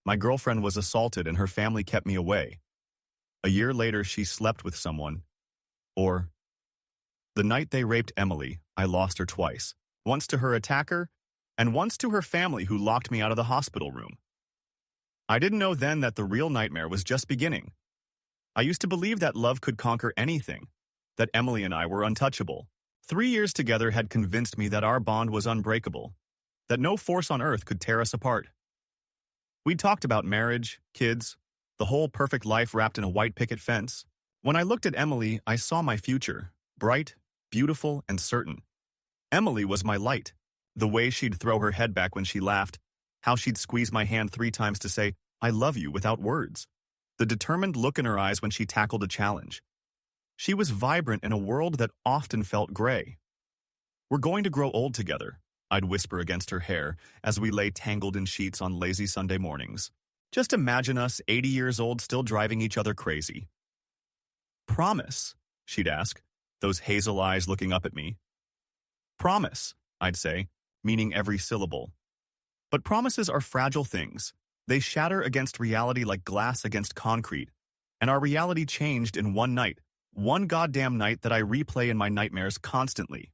My girlfriend was assaulted and her family kept me away. A year later, she slept with someone. Or, the night they raped Emily, I lost her twice. Once to her attacker, and once to her family who locked me out of the hospital room. I didn't know then that the real nightmare was just beginning. I used to believe that love could conquer anything, that Emily and I were untouchable. 3 years together had convinced me that our bond was unbreakable, that no force on earth could tear us apart. We talked about marriage, kids, the whole perfect life wrapped in a white picket fence. When I looked at Emily, I saw my future, bright, beautiful, and certain. Emily was my light. The way she'd throw her head back when she laughed, how she'd squeeze my hand 3 times to say, "I love you," without words. The determined look in her eyes when she tackled a challenge. She was vibrant in a world that often felt gray. "We're going to grow old together," I'd whisper against her hair as we lay tangled in sheets on lazy Sunday mornings. Just imagine us 80 years old still driving each other crazy. "Promise," she'd ask, those hazel eyes looking up at me. "Promise," I'd say, meaning every syllable. But promises are fragile things. They shatter against reality like glass against concrete. And our reality changed in one night. One goddamn night that I replay in my nightmares constantly.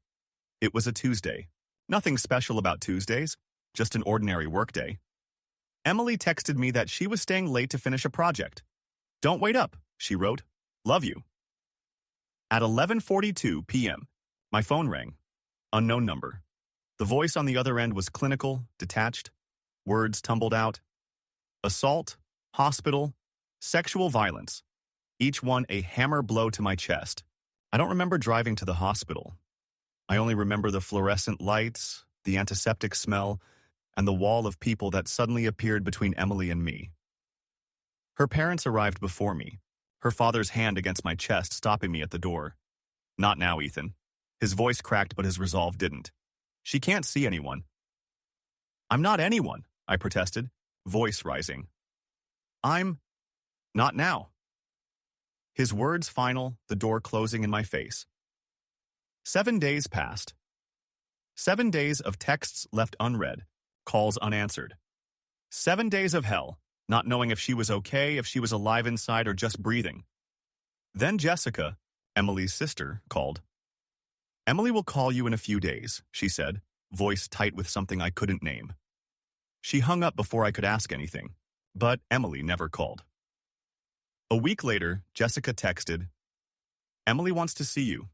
It was a Tuesday. Nothing special about Tuesdays, just an ordinary workday. Emily texted me that she was staying late to finish a project. "Don't wait up," she wrote. "Love you." At 11:42 p.m., my phone rang. Unknown number. The voice on the other end was clinical, detached. Words tumbled out. Assault, hospital, sexual violence. Each one a hammer blow to my chest. I don't remember driving to the hospital. I only remember the fluorescent lights, the antiseptic smell, and the wall of people that suddenly appeared between Emily and me. Her parents arrived before me, her father's hand against my chest, stopping me at the door. "Not now, Ethan." His voice cracked, but his resolve didn't. "She can't see anyone." "I'm not anyone," I protested, voice rising. "I'm not now." His words final, the door closing in my face. 7 days passed. 7 days of texts left unread, calls unanswered. 7 days of hell, not knowing if she was okay, if she was alive inside or just breathing. Then Jessica, Emily's sister, called. "Emily will call you in a few days," she said, voice tight with something I couldn't name. She hung up before I could ask anything, but Emily never called. A week later, Jessica texted, "Emily wants to see you.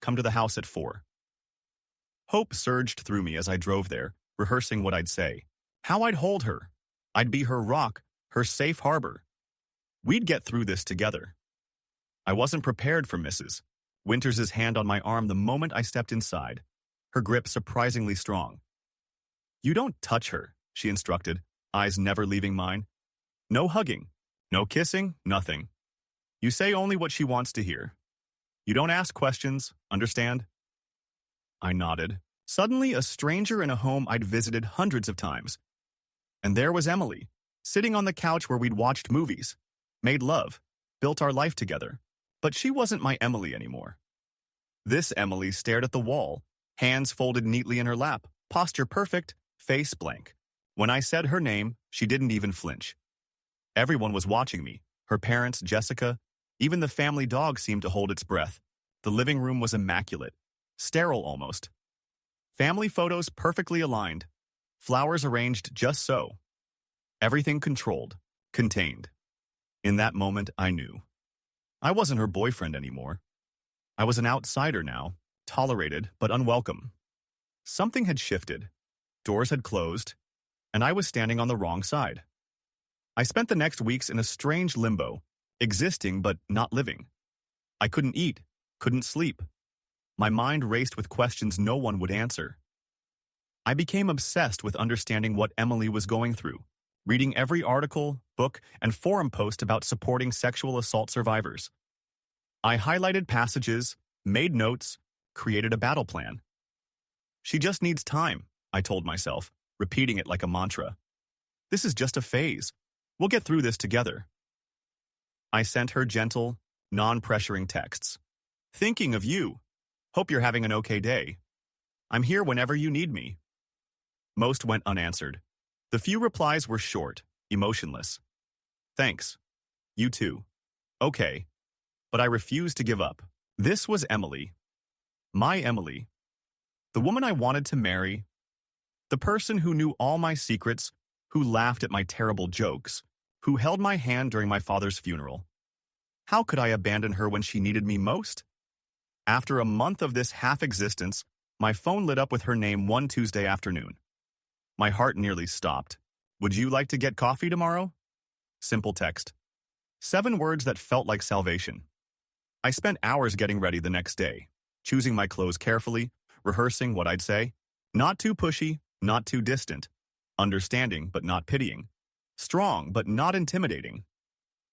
Come to the house at 4. Hope surged through me as I drove there, rehearsing what I'd say. How I'd hold her. I'd be her rock, her safe harbor. We'd get through this together. I wasn't prepared for Mrs. Winters' hand on my arm the moment I stepped inside, her grip surprisingly strong. "You don't touch her," she instructed, eyes never leaving mine. "No hugging, no kissing, nothing. You say only what she wants to hear. You don't ask questions, understand?" I nodded. Suddenly, a stranger in a home I'd visited hundreds of times. And there was Emily, sitting on the couch where we'd watched movies, made love, built our life together. But she wasn't my Emily anymore. This Emily stared at the wall, hands folded neatly in her lap, posture perfect, face blank. When I said her name, she didn't even flinch. Everyone was watching me, her parents, Jessica, even the family dog seemed to hold its breath. The living room was immaculate, sterile almost. Family photos perfectly aligned, flowers arranged just so. Everything controlled, contained. In that moment, I knew. I wasn't her boyfriend anymore. I was an outsider now, tolerated but unwelcome. Something had shifted, doors had closed, and I was standing on the wrong side. I spent the next weeks in a strange limbo, existing but not living. I couldn't eat, couldn't sleep. My mind raced with questions no one would answer. I became obsessed with understanding what Emily was going through, reading every article, book, and forum post about supporting sexual assault survivors. I highlighted passages, made notes, created a battle plan. She just needs time, I told myself, repeating it like a mantra. This is just a phase. We'll get through this together. I sent her gentle, non-pressuring texts. Thinking of you. Hope you're having an okay day. I'm here whenever you need me. Most went unanswered. The few replies were short, emotionless. Thanks. You too. Okay. But I refused to give up. This was Emily. My Emily. The woman I wanted to marry. The person who knew all my secrets, who laughed at my terrible jokes, who held my hand during my father's funeral. How could I abandon her when she needed me most? After a month of this half-existence, my phone lit up with her name one Tuesday afternoon. My heart nearly stopped. Would you like to get coffee tomorrow? Simple text. 7 words that felt like salvation. I spent hours getting ready the next day, choosing my clothes carefully, rehearsing what I'd say. Not too pushy, not too distant. Understanding but not pitying. Strong but not intimidating.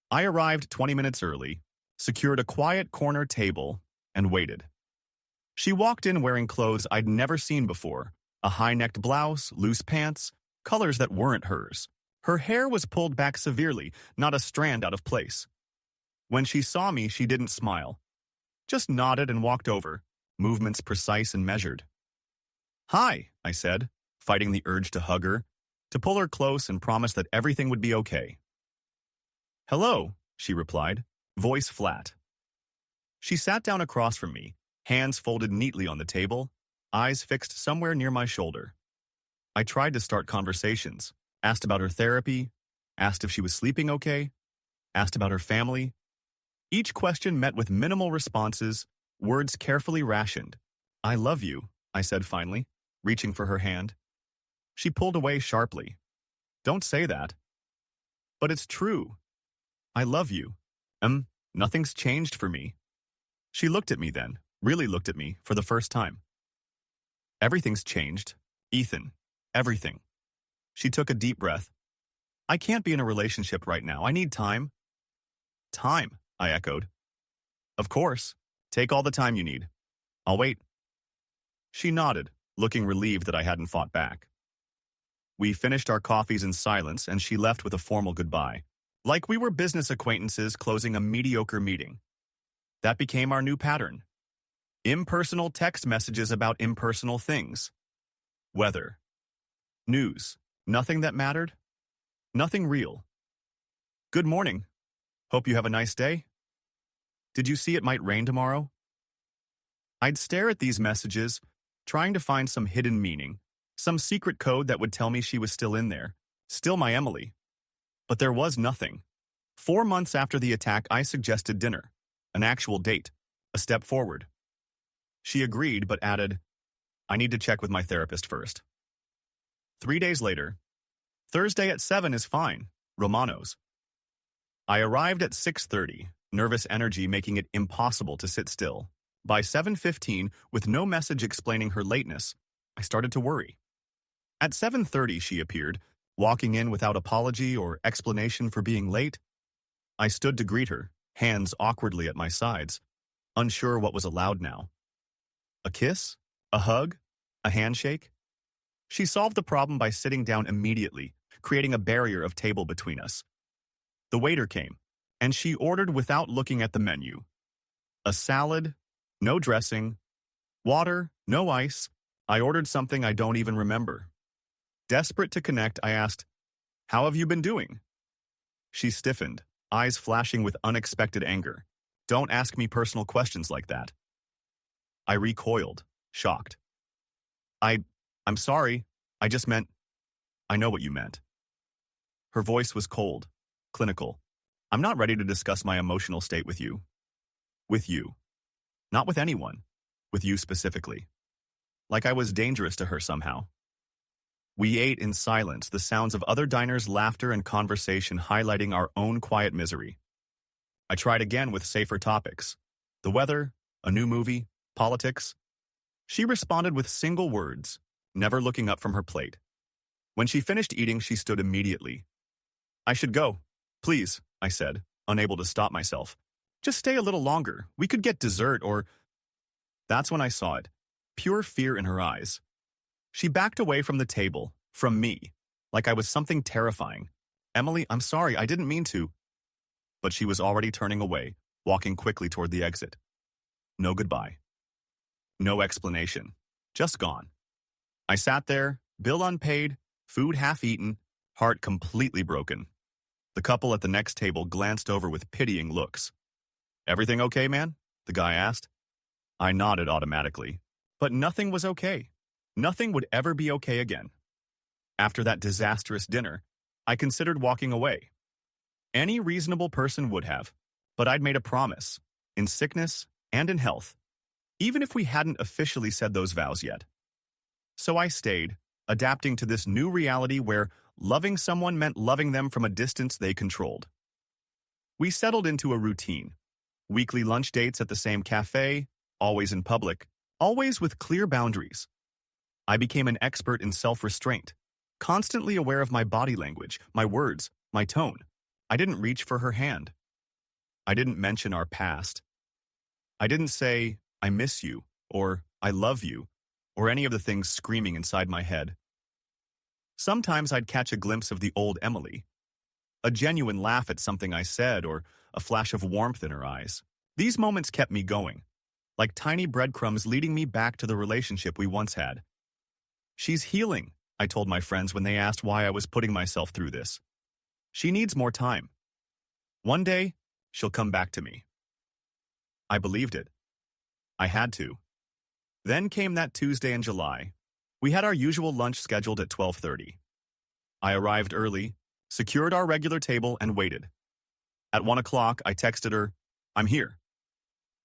I arrived 20 minutes early, secured a quiet corner table, and waited. She walked in wearing clothes I'd never seen before, a high-necked blouse, loose pants, colors that weren't hers. Her hair was pulled back severely, not a strand out of place. When she saw me, she didn't smile. Just nodded and walked over, movements precise and measured. "Hi," I said, fighting the urge to hug her, to pull her close and promise that everything would be okay. "Hello," she replied, voice flat. She sat down across from me, hands folded neatly on the table, eyes fixed somewhere near my shoulder. I tried to start conversations, asked about her therapy, asked if she was sleeping okay, asked about her family. Each question met with minimal responses, words carefully rationed. "I love you," I said finally, reaching for her hand. She pulled away sharply. "Don't say that." "But it's true. I love you. Nothing's changed for me." She looked at me then, really looked at me for the first time. "Everything's changed, Ethan. Everything." She took a deep breath. "I can't be in a relationship right now. I need time." "Time," I echoed. "Of course. Take all the time you need. I'll wait." She nodded, looking relieved that I hadn't fought back. We finished our coffees in silence, and she left with a formal goodbye, like we were business acquaintances closing a mediocre meeting. That became our new pattern. Impersonal text messages about impersonal things. Weather. News. Nothing that mattered. Nothing real. "Good morning. Hope you have a nice day. Did you see it might rain tomorrow?" I'd stare at these messages, trying to find some hidden meaning, some secret code that would tell me she was still in there, still my Emily. But there was nothing. 4 months after the attack, I suggested dinner, an actual date, a step forward. She agreed, but added, "I need to check with my therapist first." 3 days later, "Thursday at 7 is fine, Romano's." I arrived at 6:30, nervous energy making it impossible to sit still. By 7:15, with no message explaining her lateness, I started to worry. At 7:30, she appeared, walking in without apology or explanation for being late. I stood to greet her, hands awkwardly at my sides, unsure what was allowed now. A kiss? A hug? A handshake? She solved the problem by sitting down immediately, creating a barrier of table between us. The waiter came, and she ordered without looking at the menu. A salad, no dressing, water, no ice. I ordered something I don't even remember. Desperate to connect, I asked, "How have you been doing?" She stiffened, eyes flashing with unexpected anger. "Don't ask me personal questions like that." I recoiled, shocked. I'm sorry. I just meant, I know what you meant." Her voice was cold, clinical. "I'm not ready to discuss my emotional state with you. With you. Not with anyone. With you specifically." Like I was dangerous to her somehow. We ate in silence, the sounds of other diners' laughter and conversation highlighting our own quiet misery. I tried again with safer topics. The weather, a new movie, politics. She responded with single words, never looking up from her plate. When she finished eating, she stood immediately. "I should go. Please," I said, unable to stop myself. "Just stay a little longer. We could get dessert or—" That's when I saw it. Pure fear in her eyes. She backed away from the table, from me, like I was something terrifying. "Emily, I'm sorry, I didn't mean to." But she was already turning away, walking quickly toward the exit. No goodbye. No explanation. Just gone. I sat there, bill unpaid, food half-eaten, Heart completely broken. The couple at the next table glanced over with pitying looks. "Everything okay, man?" the guy asked. I nodded automatically. But nothing was okay. Nothing would ever be okay again. After that disastrous dinner, I considered walking away. Any reasonable person would have, but I'd made a promise, in sickness and in health, even if we hadn't officially said those vows yet. So I stayed, adapting to this new reality where loving someone meant loving them from a distance they controlled. We settled into a routine. Weekly lunch dates at the same cafe, always in public, always with clear boundaries. I became an expert in self-restraint, constantly aware of my body language, my words, my tone. I didn't reach for her hand. I didn't mention our past. I didn't say, "I miss you," or "I love you," or any of the things screaming inside my head. Sometimes I'd catch a glimpse of the old Emily, a genuine laugh at something I said or a flash of warmth in her eyes. These moments kept me going, like tiny breadcrumbs leading me back to the relationship we once had. "She's healing," I told my friends when they asked why I was putting myself through this. "She needs more time. One day, she'll come back to me." I believed it. I had to. Then came that Tuesday in July. We had our usual lunch scheduled at 12:30. I arrived early, secured our regular table, and waited. At 1 o'clock, I texted her, "I'm here.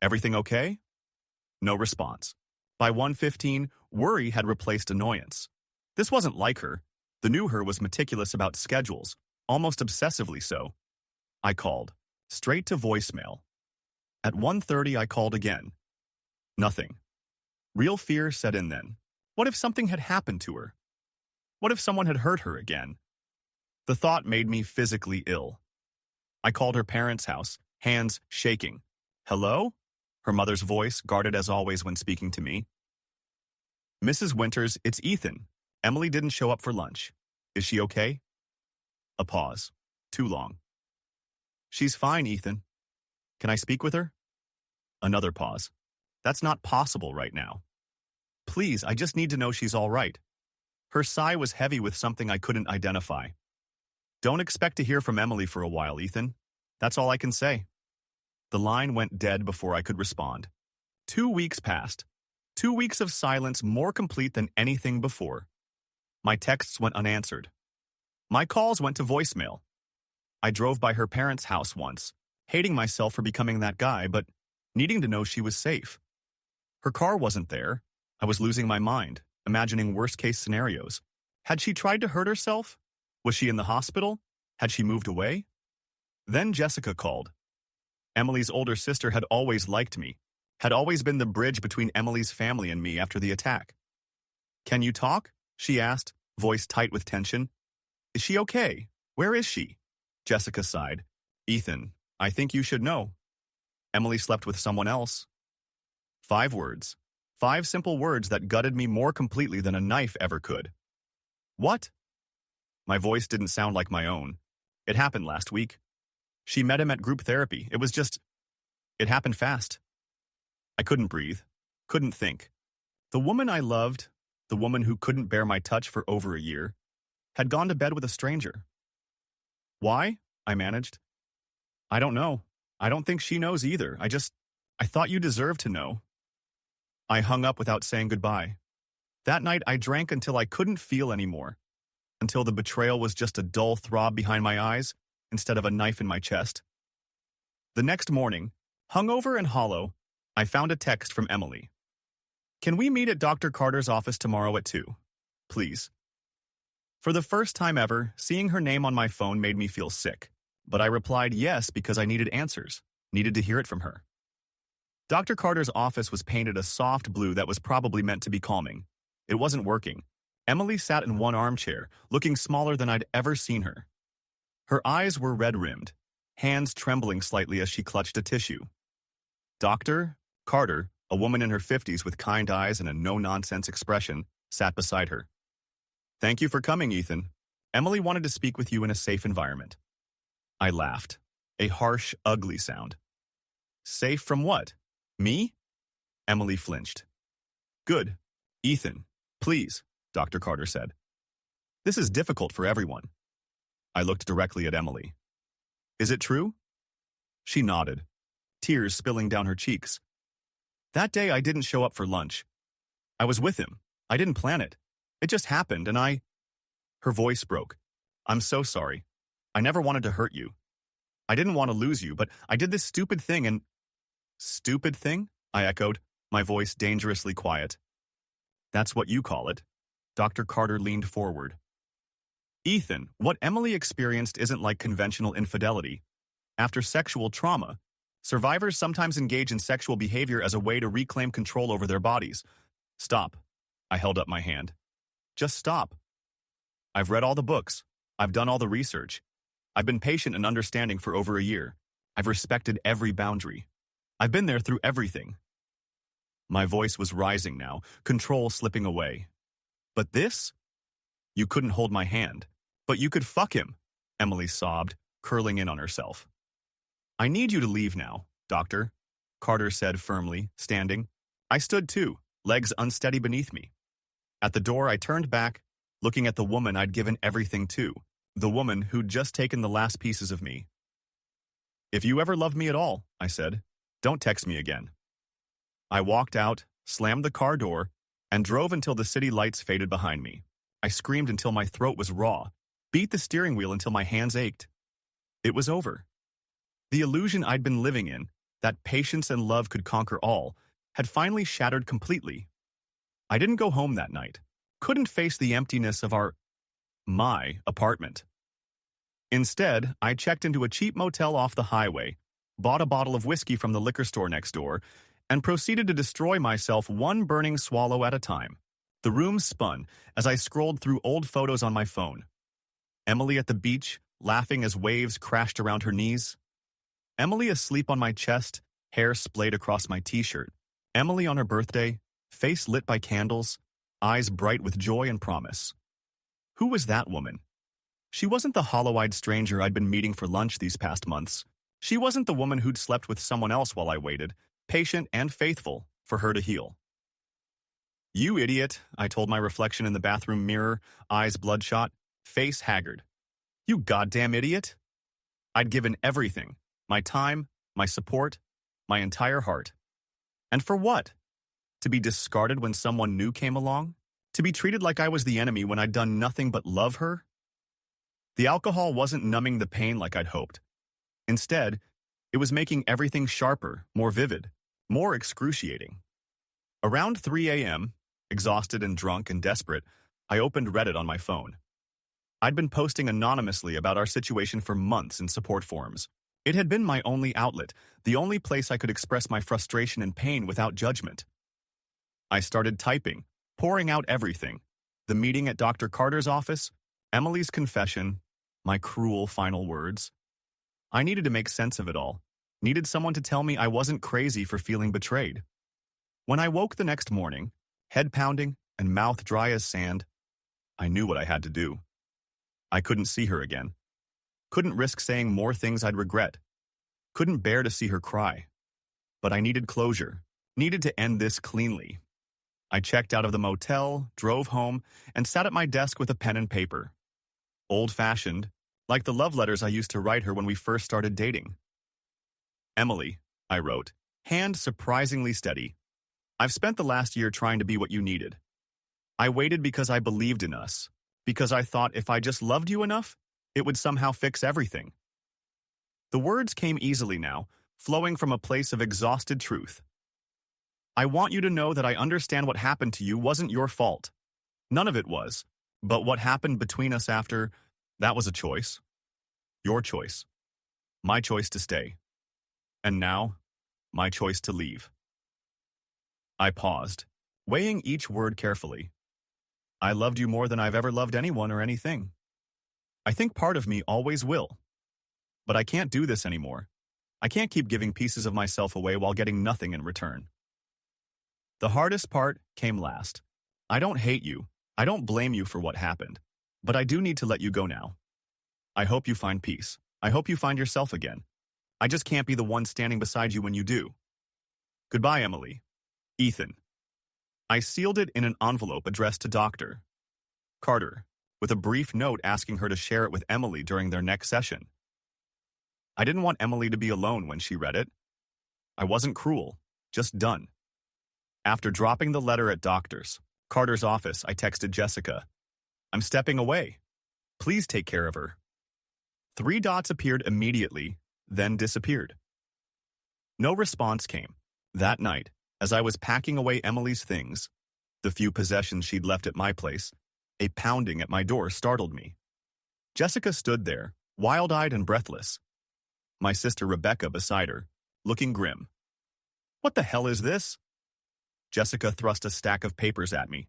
Everything okay?" No response. By 1:15, worry had replaced annoyance. This wasn't like her. The new her was meticulous about schedules, almost obsessively so. I called, straight to voicemail. At 1:30, I called again. Nothing. Real fear set in then. What if something had happened to her? What if someone had hurt her again? The thought made me physically ill. I called her parents' house, hands shaking. "Hello?" Her mother's voice, guarded as always when speaking to me. "Mrs. Winters, it's Ethan. Emily didn't show up for lunch. Is she okay?" A pause. Too long. "She's fine, Ethan. Can I speak with her?" Another pause. "That's not possible right now. Please, I just need to know she's all right." Her sigh was heavy with something I couldn't identify. "Don't expect to hear from Emily for a while, Ethan. That's all I can say." The line went dead before I could respond. 2 weeks passed. 2 weeks of silence more complete than anything before. My texts went unanswered. My calls went to voicemail. I drove by her parents' house once, hating myself for becoming that guy, but needing to know she was safe. Her car wasn't there. I was losing my mind, imagining worst-case scenarios. Had she tried to hurt herself? Was she in the hospital? Had she moved away? Then Jessica called. Emily's older sister had always liked me, had always been the bridge between Emily's family and me after the attack. "Can you talk?" she asked, voice tight with tension. "Is she okay? Where is she?" Jessica sighed. "Ethan, I think you should know. Emily slept with someone else." 5 words. 5 simple words that gutted me more completely than a knife ever could. "What?" My voice didn't sound like my own. "It happened last week. She met him at group therapy. It happened fast." I couldn't breathe, couldn't think. The woman I loved, the woman who couldn't bear my touch for over a year, had gone to bed with a stranger. "Why?" I managed. "I don't know. I don't think she knows either. I thought you deserved to know." I hung up without saying goodbye. That night, I drank until I couldn't feel anymore, until the betrayal was just a dull throb behind my eyes instead of a knife in my chest. The next morning, hungover and hollow, I found a text from Emily. "Can we meet at Dr. Carter's office tomorrow at 2? Please." For the first time ever, seeing her name on my phone made me feel sick, but I replied yes because I needed answers, needed to hear it from her. Dr. Carter's office was painted a soft blue that was probably meant to be calming. It wasn't working. Emily sat in one armchair, looking smaller than I'd ever seen her. Her eyes were red-rimmed, hands trembling slightly as she clutched a tissue. Dr. Carter, a woman in her 50s with kind eyes and a no-nonsense expression, sat beside her. "Thank you for coming, Ethan. Emily wanted to speak with you in a safe environment." I laughed. A harsh, ugly sound. "Safe from what? Me?" Emily flinched. "Good. Ethan, please," Dr. Carter said. "This is difficult for everyone. I looked directly at Emily. Is it true? She nodded, tears spilling down her cheeks. That day I didn't show up for lunch. I was with him. I didn't plan it. It just happened and Her voice broke. I'm so sorry. I never wanted to hurt you. I didn't want to lose you, but I did this stupid thing and… Stupid thing? I echoed, my voice dangerously quiet. That's what you call it. Dr. Carter leaned forward. Ethan, what Emily experienced isn't like conventional infidelity. After sexual trauma, survivors sometimes engage in sexual behavior as a way to reclaim control over their bodies. Stop. I held up my hand. Just stop. I've read all the books. I've done all the research. I've been patient and understanding for over a year. I've respected every boundary. I've been there through everything. My voice was rising now, control slipping away. But this? You couldn't hold my hand. But you could fuck him, Emily sobbed, curling in on herself. I need you to leave now, Doctor, Carter said firmly, standing. I stood too, legs unsteady beneath me. At the door, I turned back, looking at the woman I'd given everything to, the woman who'd just taken the last pieces of me. If you ever loved me at all, I said, don't text me again. I walked out, slammed the car door, and drove until the city lights faded behind me. I screamed until my throat was raw, beat the steering wheel until my hands ached. It was over. The illusion I'd been living in, that patience and love could conquer all, had finally shattered completely. I didn't go home that night, couldn't face the emptiness of my apartment. Instead, I checked into a cheap motel off the highway, bought a bottle of whiskey from the liquor store next door, and proceeded to destroy myself one burning swallow at a time. The room spun as I scrolled through old photos on my phone. Emily at the beach, laughing as waves crashed around her knees. Emily asleep on my chest, hair splayed across my t-shirt. Emily on her birthday, face lit by candles, eyes bright with joy and promise. Who was that woman? She wasn't the hollow-eyed stranger I'd been meeting for lunch these past months. She wasn't the woman who'd slept with someone else while I waited, patient and faithful, for her to heal. You idiot, I told my reflection in the bathroom mirror, eyes bloodshot, face haggard. You goddamn idiot. I'd given everything, my time, my support, my entire heart. And for what? To be discarded when someone new came along? To be treated like I was the enemy when I'd done nothing but love her? The alcohol wasn't numbing the pain like I'd hoped. Instead, it was making everything sharper, more vivid, more excruciating. Around 3 a.m., exhausted and drunk and desperate, I opened Reddit on my phone. I'd been posting anonymously about our situation for months in support forums. It had been my only outlet, the only place I could express my frustration and pain without judgment. I started typing, pouring out everything. The meeting at Dr. Carter's office, Emily's confession, my cruel final words. I needed to make sense of it all. Needed someone to tell me I wasn't crazy for feeling betrayed. When I woke the next morning, head pounding and mouth dry as sand, I knew what I had to do. I couldn't see her again. Couldn't risk saying more things I'd regret. Couldn't bear to see her cry. But I needed closure. Needed to end this cleanly. I checked out of the motel, drove home, and sat at my desk with a pen and paper. Old-fashioned, like the love letters I used to write her when we first started dating. Emily, I wrote, hand surprisingly steady. I've spent the last year trying to be what you needed. I waited because I believed in us, because I thought if I just loved you enough, it would somehow fix everything. The words came easily now, flowing from a place of exhausted truth. I want you to know that I understand what happened to you wasn't your fault. None of it was. But what happened between us after, that was a choice. Your choice. My choice to stay. And now, my choice to leave. I paused, weighing each word carefully. I loved you more than I've ever loved anyone or anything. I think part of me always will. But I can't do this anymore. I can't keep giving pieces of myself away while getting nothing in return. The hardest part came last. I don't hate you. I don't blame you for what happened. But I do need to let you go now. I hope you find peace. I hope you find yourself again. I just can't be the one standing beside you when you do. Goodbye, Emily. Ethan. I sealed it in an envelope addressed to Dr. Carter. with a brief note asking her to share it with Emily during their next session. I didn't want Emily to be alone when she read it. I wasn't cruel, just done. After dropping the letter at Carter's office, I texted Jessica. I'm stepping away. Please take care of her. 3 dots appeared immediately, then disappeared. No response came. That night, as I was packing away Emily's things, the few possessions she'd left at my place, a pounding at my door startled me. Jessica stood there, wild-eyed and breathless. My sister Rebecca beside her, looking grim. What the hell is this? Jessica thrust a stack of papers at me.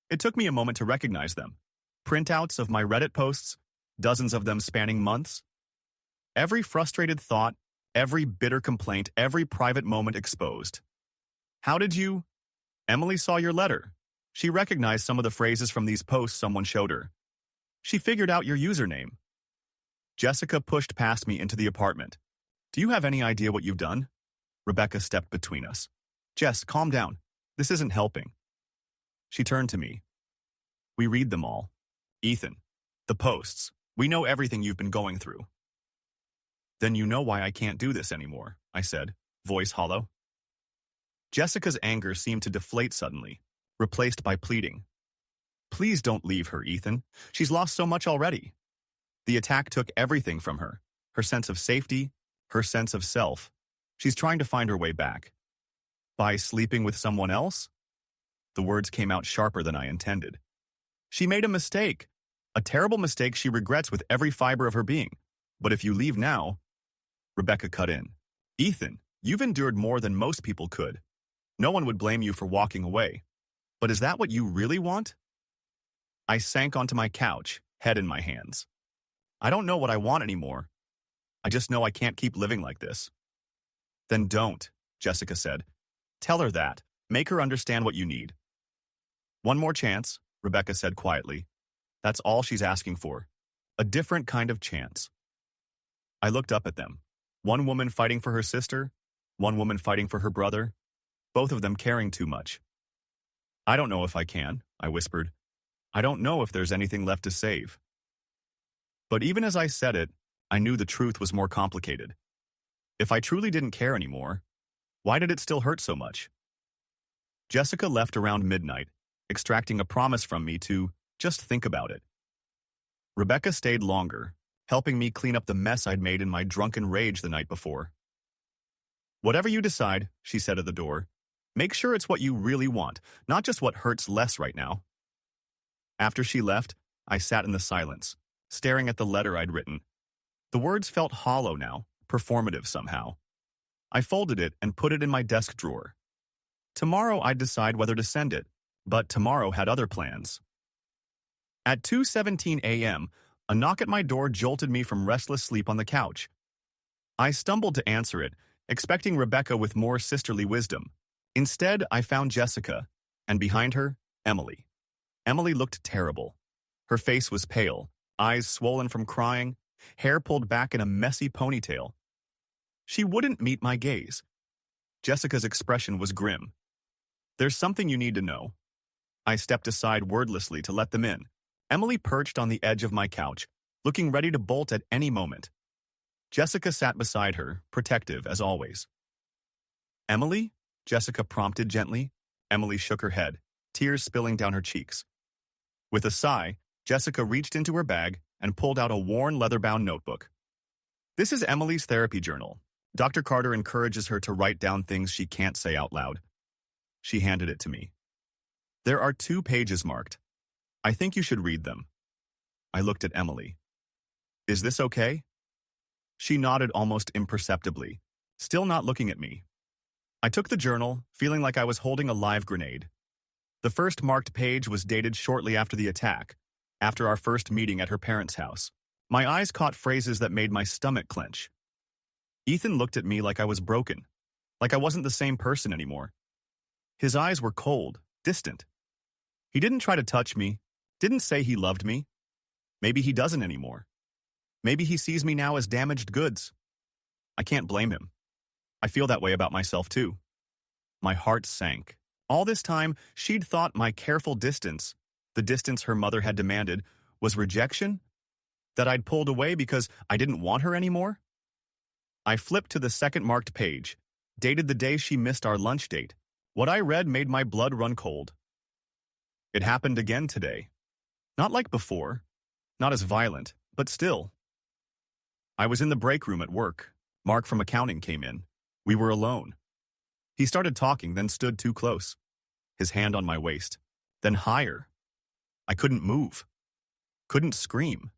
It took me a moment to recognize them. Printouts of my Reddit posts, dozens of them spanning months. Every frustrated thought, every bitter complaint, every private moment exposed. How did you? Emily saw your letter. She recognized some of the phrases from these posts someone showed her. She figured out your username. Jessica pushed past me into the apartment. Do you have any idea what you've done? Rebecca stepped between us. Jess, calm down. This isn't helping. She turned to me. We read them all. Ethan, the posts. We know everything you've been going through. Then you know why I can't do this anymore, I said, voice hollow. Jessica's anger seemed to deflate suddenly, replaced by pleading. Please don't leave her, Ethan. She's lost so much already. The attack took everything from her, her sense of safety, her sense of self. She's trying to find her way back. By sleeping with someone else? The words came out sharper than I intended. She made a mistake, a terrible mistake she regrets with every fiber of her being. But if you leave now... Rebecca cut in. Ethan, you've endured more than most people could. No one would blame you for walking away. But is that what you really want? I sank onto my couch, head in my hands. I don't know what I want anymore. I just know I can't keep living like this. Then don't, Jessica said. Tell her that. Make her understand what you need. One more chance, Rebecca said quietly. That's all she's asking for. A different kind of chance. I looked up at them. One woman fighting for her sister, one woman fighting for her brother, both of them caring too much. I don't know if I can, I whispered. I don't know if there's anything left to save. But even as I said it, I knew the truth was more complicated. If I truly didn't care anymore, why did it still hurt so much? Jessica left around midnight, extracting a promise from me to just think about it. Rebecca stayed longer, helping me clean up the mess I'd made in my drunken rage the night before. Whatever you decide, she said at the door, make sure it's what you really want, not just what hurts less right now. After she left, I sat in the silence, staring at the letter I'd written. The words felt hollow now, performative somehow. I folded it and put it in my desk drawer. Tomorrow I'd decide whether to send it, but tomorrow had other plans. At 2:17 a.m., a knock at my door jolted me from restless sleep on the couch. I stumbled to answer it, expecting Rebecca with more sisterly wisdom. Instead, I found Jessica, and behind her, Emily. Emily looked terrible. Her face was pale, eyes swollen from crying, hair pulled back in a messy ponytail. She wouldn't meet my gaze. Jessica's expression was grim. There's something you need to know. I stepped aside wordlessly to let them in. Emily perched on the edge of my couch, looking ready to bolt at any moment. Jessica sat beside her, protective as always. Emily? Jessica prompted gently. Emily shook her head, tears spilling down her cheeks. With a sigh, Jessica reached into her bag and pulled out a worn leather-bound notebook. This is Emily's therapy journal. Dr. Carter encourages her to write down things she can't say out loud. She handed it to me. There are 2 pages marked. I think you should read them. I looked at Emily. Is this okay? She nodded almost imperceptibly, still not looking at me. I took the journal, feeling like I was holding a live grenade. The first marked page was dated shortly after the attack, after our first meeting at her parents' house. My eyes caught phrases that made my stomach clench. Ethan looked at me like I was broken, like I wasn't the same person anymore. His eyes were cold, distant. He didn't try to touch me, didn't say he loved me. Maybe he doesn't anymore. Maybe he sees me now as damaged goods. I can't blame him. I feel that way about myself too. My heart sank. All this time, she'd thought my careful distance, the distance her mother had demanded, Was rejection? That I'd pulled away because I didn't want her anymore? I flipped to the second marked page, dated the day she missed our lunch date. What I read made my blood run cold. It happened again today. Not like before, not as violent, but still. I was in the break room at work. Mark from accounting came in. We were alone. He started talking, then stood too close. His hand on my waist, then higher. I couldn't move. Couldn't scream.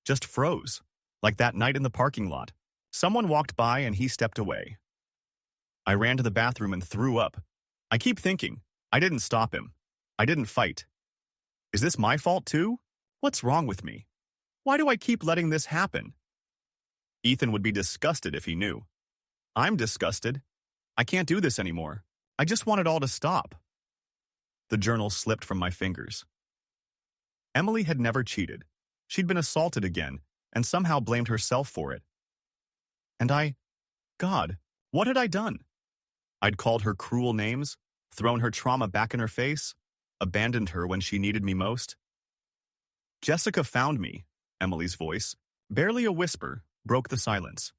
Just froze, like that night in the parking lot. Someone walked by and he stepped away. I ran to the bathroom and threw up. I keep thinking, I didn't stop him. I didn't fight. Is this my fault too? What's wrong with me? Why do I keep letting this happen? Ethan would be disgusted if he knew. I'm disgusted. I can't do this anymore. I just want it all to stop. The journal slipped from my fingers. Emily had never cheated. She'd been assaulted again and somehow blamed herself for it. And God, what had I done? I'd called her cruel names, thrown her trauma back in her face, abandoned her when she needed me most. Jessica found me, Emily's voice, barely a whisper, broke the silence.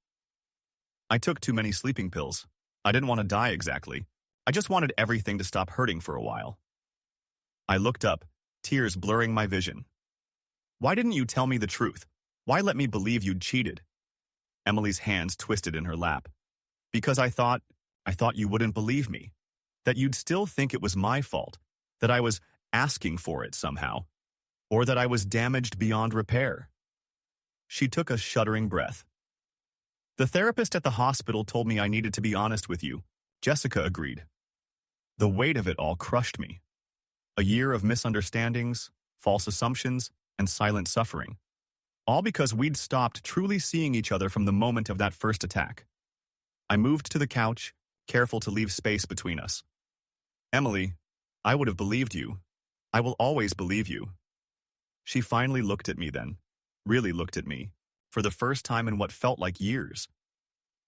I took too many sleeping pills. I didn't want to die exactly. I just wanted everything to stop hurting for a while. I looked up, tears blurring my vision. Why didn't you tell me the truth? Why let me believe you'd cheated? Emily's hands twisted in her lap. Because I thought you wouldn't believe me. That you'd still think it was my fault. That I was asking for it somehow. Or that I was damaged beyond repair. She took a shuddering breath. The therapist at the hospital told me I needed to be honest with you. Jessica agreed. The weight of it all crushed me. A year of misunderstandings, false assumptions, and silent suffering. All because we'd stopped truly seeing each other from the moment of that first attack. I moved to the couch, careful to leave space between us. Emily, I would have believed you. I will always believe you. She finally looked at me then, really looked at me, for the first time in what felt like years.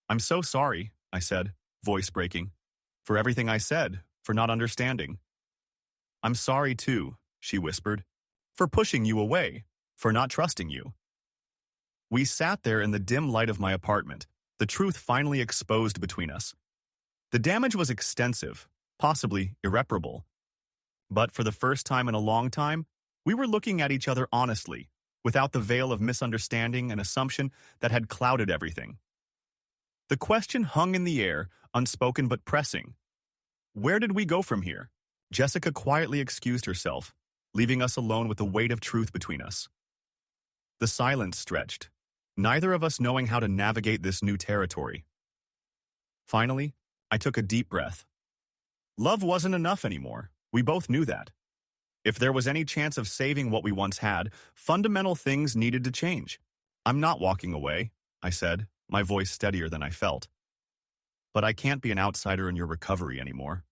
I'm so sorry, I said, voice breaking, for everything I said, for not understanding. I'm sorry too, she whispered, for pushing you away, for not trusting you. We sat there in the dim light of my apartment, the truth finally exposed between us. The damage was extensive, possibly irreparable. But for the first time in a long time, we were looking at each other honestly, without the veil of misunderstanding and assumption that had clouded everything. The question hung in the air, unspoken but pressing. Where did we go from here? Jessica quietly excused herself, leaving us alone with the weight of truth between us. The silence stretched, neither of us knowing how to navigate this new territory. Finally, I took a deep breath. Love wasn't enough anymore. We both knew that. If there was any chance of saving what we once had, fundamental things needed to change. I'm not walking away, I said, my voice steadier than I felt. But I can't be an outsider in your recovery anymore.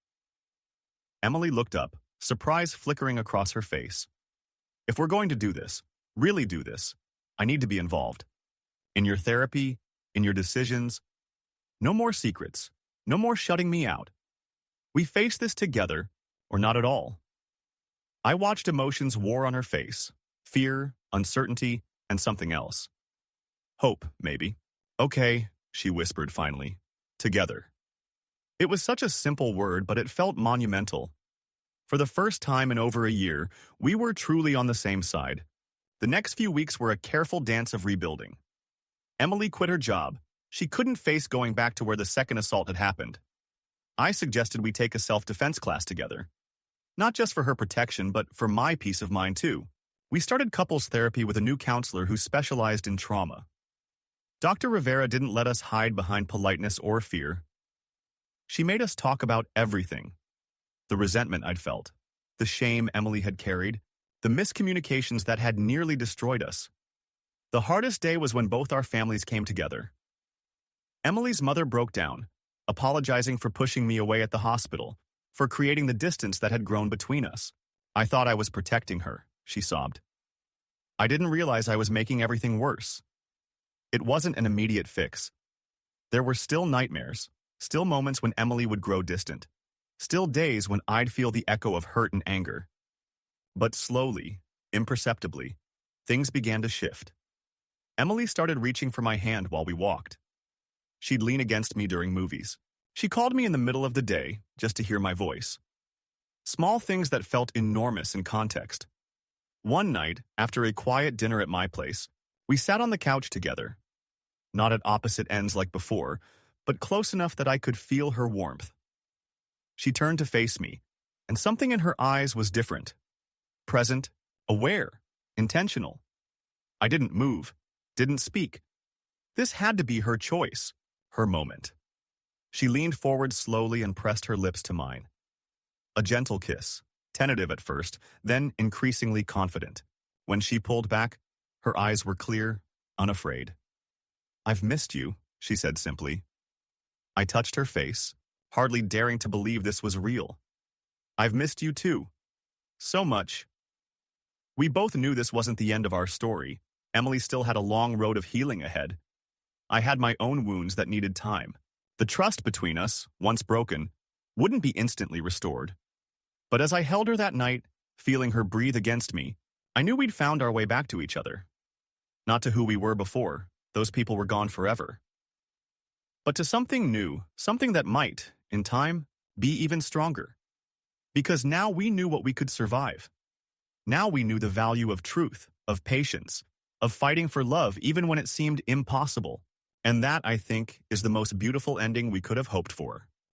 Emily looked up, surprise flickering across her face. If we're going to do this, really do this, I need to be involved. In your therapy, in your decisions. No more secrets, no more shutting me out. We face this together, or not at all. I watched emotions war on her face, fear, uncertainty, and something else. Hope, maybe. Okay, she whispered finally. Together. It was such a simple word, but it felt monumental. For the first time in over a year, we were truly on the same side. The next few weeks were a careful dance of rebuilding. Emily quit her job. She couldn't face going back to where the second assault had happened. I suggested we take a self-defense class together. Not just for her protection, but for my peace of mind too. We started couples therapy with a new counselor who specialized in trauma. Dr. Rivera didn't let us hide behind politeness or fear. She made us talk about everything. The resentment I'd felt, the shame Emily had carried, the miscommunications that had nearly destroyed us. The hardest day was when both our families came together. Emily's mother broke down, apologizing for pushing me away at the hospital, for creating the distance that had grown between us. I thought I was protecting her, she sobbed. I didn't realize I was making everything worse. It wasn't an immediate fix. There were still nightmares, still moments when Emily would grow distant, still days when I'd feel the echo of hurt and anger. But slowly, imperceptibly, things began to shift. Emily started reaching for my hand while we walked. She'd lean against me during movies. She called me in the middle of the day just to hear my voice. Small things that felt enormous in context. One night, after a quiet dinner at my place, we sat on the couch together. Not at opposite ends like before, but close enough that I could feel her warmth. She turned to face me, and something in her eyes was different. Present, aware, intentional. I didn't move, didn't speak. This had to be her choice, her moment. She leaned forward slowly and pressed her lips to mine. A gentle kiss, tentative at first, then increasingly confident. When she pulled back, her eyes were clear, unafraid. "I've missed you," she said simply. I touched her face, hardly daring to believe this was real. "I've missed you too. So much." We both knew this wasn't the end of our story. Emily still had a long road of healing ahead. I had my own wounds that needed time. The trust between us, once broken, wouldn't be instantly restored. But as I held her that night, feeling her breathe against me, I knew we'd found our way back to each other. Not to who we were before. Those people were gone forever. But to something new, something that might, in time, be even stronger. Because now we knew what we could survive. Now we knew the value of truth, of patience, of fighting for love even when it seemed impossible. And that, I think, is the most beautiful ending we could have hoped for.